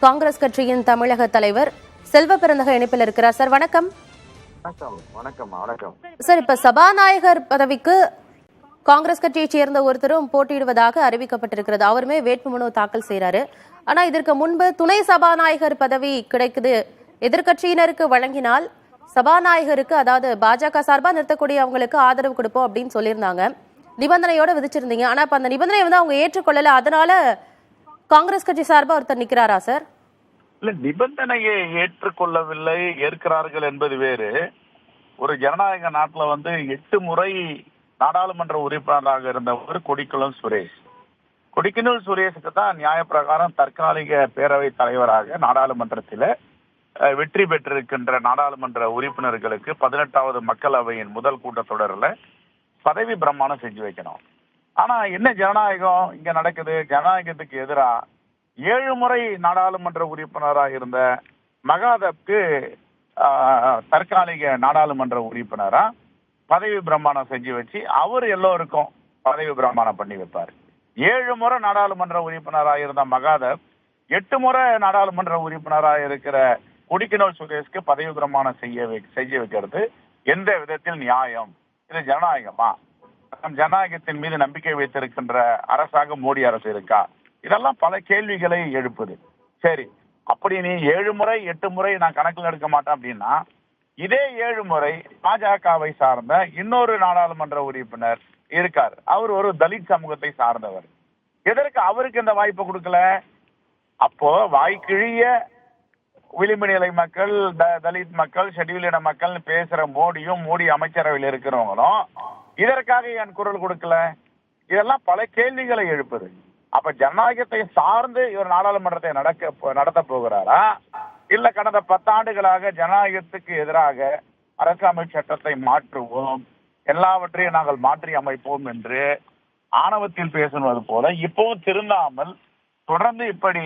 காங்கிரஸ் கட்சியின் தமிழக தலைவர் செல்வ பெருந்தகை இணைப்பில் இருக்கிறார். சார் வணக்கம். வணக்கம். சார், இப்ப சபாநாயகர் பதவிக்கு காங்கிரஸ் கட்சியைச் சேர்ந்த ஒருத்தரும் போட்டியிடுவதாக அறிவிக்கப்பட்டிருக்கிறது. அவருமே வேட்புமனு தாக்கல் செய்யறாரு. ஆனா இதற்கு முன்பு துணை சபாநாயகர் பதவி கிடைக்குது, எதிர்கட்சியினருக்கு வழங்கினால் சபாநாயகருக்கு, அதாவது பாஜக சார்பா நிறுத்தக்கூடிய அவங்களுக்கு ஆதரவு கொடுப்போம் அப்படின்னு சொல்லியிருந்தாங்க. நிபந்தனையோட விதிச்சிருந்தீங்க. ஆனா இப்ப அந்த நிபந்தனை அவங்க ஏற்றுக்கொள்ளல. அதனால காங்கிரஸ் கட்சி சார்பா ஒருத்தர் நிக்கிறாரா சார்? இல்ல, நிபந்தனையை ஏற்றுக்கொள்ளவில்லை, ஏற்கிறார்கள் என்பது வேறு. ஒரு ஜனநாயக நாட்டுல 8 முறை நாடாளுமன்ற உறுப்பினராக இருந்தவர் கொடிக்குளம் சுரேஷ். கொடிக்குளம் சுரேஷுக்கு தான் நியாயப்பிரகாரம் தற்காலிக பேரவைத் தலைவராக நாடாளுமன்றத்தில் வெற்றி பெற்றிருக்கின்ற நாடாளுமன்ற உறுப்பினர்களுக்கு 18வது மக்களவையின் முதல் கூட்டத்தொடரில் பதவி பிரமாணம் செஞ்சு வைக்கணும். ஆனா என்ன ஜனநாயகம் இங்க நடக்குது? ஜனநாயகத்துக்கு எதிராக 7 முறை நாடாளுமன்ற உறுப்பினராக இருந்த மகாதேவ்க்கு தற்காலிக நாடாளுமன்ற உறுப்பினரா பதவி பிரமாணம் செஞ்சு வச்சு அவர் எல்லோருக்கும் பதவி பிரமாணம் பண்ணி வைப்பார். 7 முறை நாடாளுமன்ற உறுப்பினராக இருந்த மகாதேவ் 8 முறை நாடாளுமன்ற உறுப்பினராக இருக்கிற கொடிக்குளம் சுரேஷ்க்கு பதவி பிரமாணம் செஞ்சு வைக்கிறது எந்த விதத்தில் நியாயம்? இது ஜனநாயகமா? ஜனநாயகத்தின் மீது நம்பிக்கை வைத்திருக்கின்ற அரசாக மோடி அரசு இருக்கா? இதெல்லாம் பல கேள்விகளை எழுப்புது. சரி, அப்படி நீ 7 முறை 8 முறை நான் கணக்கில் எடுக்க மாட்டேன் அப்படின்னா, இதே 7 முறை பாஜகவை சார்ந்த இன்னொரு நாடாளுமன்ற உறுப்பினர் இருக்கார். அவர் ஒரு தலித் சமூகத்தை சார்ந்தவர். எதற்கு அவருக்கு இந்த வாய்ப்பு கொடுக்கல? அப்போ வாய்க்கிழிய விளிம்பு நிலை மக்கள், தலித் மக்கள், ஷெட்யூல் இன மக்கள் பேசுற மோடியும் மோடி அமைச்சரவையில் இருக்கிறவங்களும் இதற்காக என் குரல் கொடுக்கல? இதெல்லாம் பல கேள்விகளை எழுப்புது. அப்ப ஜனநாயகத்தை சார்ந்து இவர் நாடாளுமன்றத்தை நடத்த போகிறாரா, இல்ல கடந்த 10 ஆண்டுகளாக ஜனநாயகத்துக்கு எதிராக அரசியலமைப்பு சட்டத்தை மாற்றுவோம், எல்லாவற்றையும் நாங்கள் மாற்றி அமைப்போம் என்று ஆணவத்தில் பேசுவது போல இப்பவும் திருந்தாமல் தொடர்ந்து இப்படி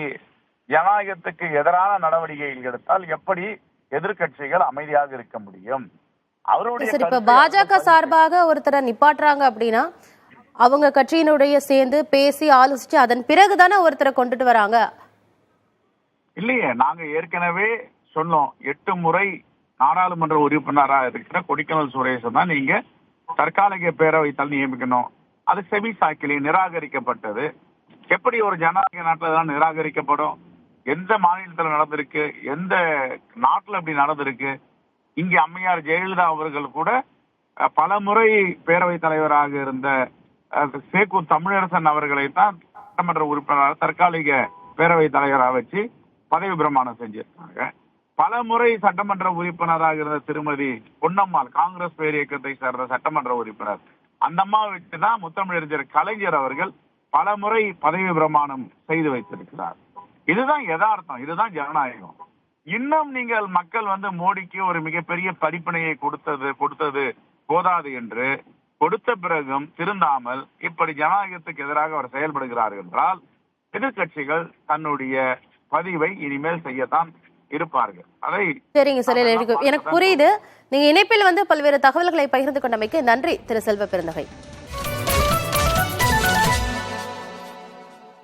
ஜனநாயகத்துக்கு எதிரான நடவடிக்கைகள் எடுத்தால் எப்படி எதிர்கட்சிகள் அமைதியாக இருக்க முடியும்? அவருடைய பாஜக சார்பாக ஒருத்தரை நிப்பாட்டுறாங்க அப்படின்னா அவங்க கட்சியினுடைய சேர்ந்து பேசி ஆலோசிச்சு அதன் பிறகுதானே ஒருத்தரை கொண்டுட்டு வராங்க. இல்லையே, நாங்க ஏற்கனவே சொன்னோம், 8 முறை நாடாளுமன்ற உறுப்பினராக இருக்கிற கொடிக்குளம் சுரேஷ் தான் நீங்க தற்காலிக பேரவைத்தால் நியமிக்கணும். அது செவி சாக்கிலே நிராகரிக்கப்பட்டது. எப்படி ஒரு ஜனநாயக நாட்டில் தான் நிராகரிக்கப்படும்? எந்த மாநிலத்தில் நடந்திருக்கு? எந்த நாட்டில் அப்படி நடந்திருக்கு? இங்கே அம்மையார் ஜெயலலிதா அவர்கள் கூட பல முறை பேரவைத் தலைவராக இருந்த சேக்கூர் தமிழரசன் அவர்களை தான் சட்டமன்ற உறுப்பினராக தற்காலிக பேரவைத் தலைவராக வச்சு பதவி பிரமாணம் செஞ்சிருக்காங்க. பல முறை சட்டமன்ற உறுப்பினராக இருந்த திருமதி பொன்னம்மாள், காங்கிரஸ் பேர் இயக்கத்தை சேர்ந்த சட்டமன்ற உறுப்பினர், அந்த அம்மாவை வச்சுதான் முத்தமிழறிஞர் கலைஞர் அவர்கள் பல முறை பதவி பிரமாணம் செய்து வைத்திருக்கிறார். இதுதான் யதார்த்தம், இதுதான் ஜனநாயகம். இன்னும் நீங்கள் மக்கள் மோடிக்கு ஒரு மிகப்பெரிய படிப்பினையை கொடுத்தது போதாது என்று கொடுத்த பிறகும் திருந்தாமல் இப்படி ஜனநாயகத்துக்கு எதிராக அவர் செயல்படுகிறார்கள் என்றால் எதிர்கட்சிகள் தன்னுடைய பதிவை இனிமேல் செய்யத்தான் இருப்பார்கள். அதை சரிங்க சார், எனக்கு புரியுது. நீங்க இணைப்பில் பல்வேறு தகவல்களை பகிர்ந்து கொண்டமைக்கு நன்றி திரு செல்வ பெருந்தகை.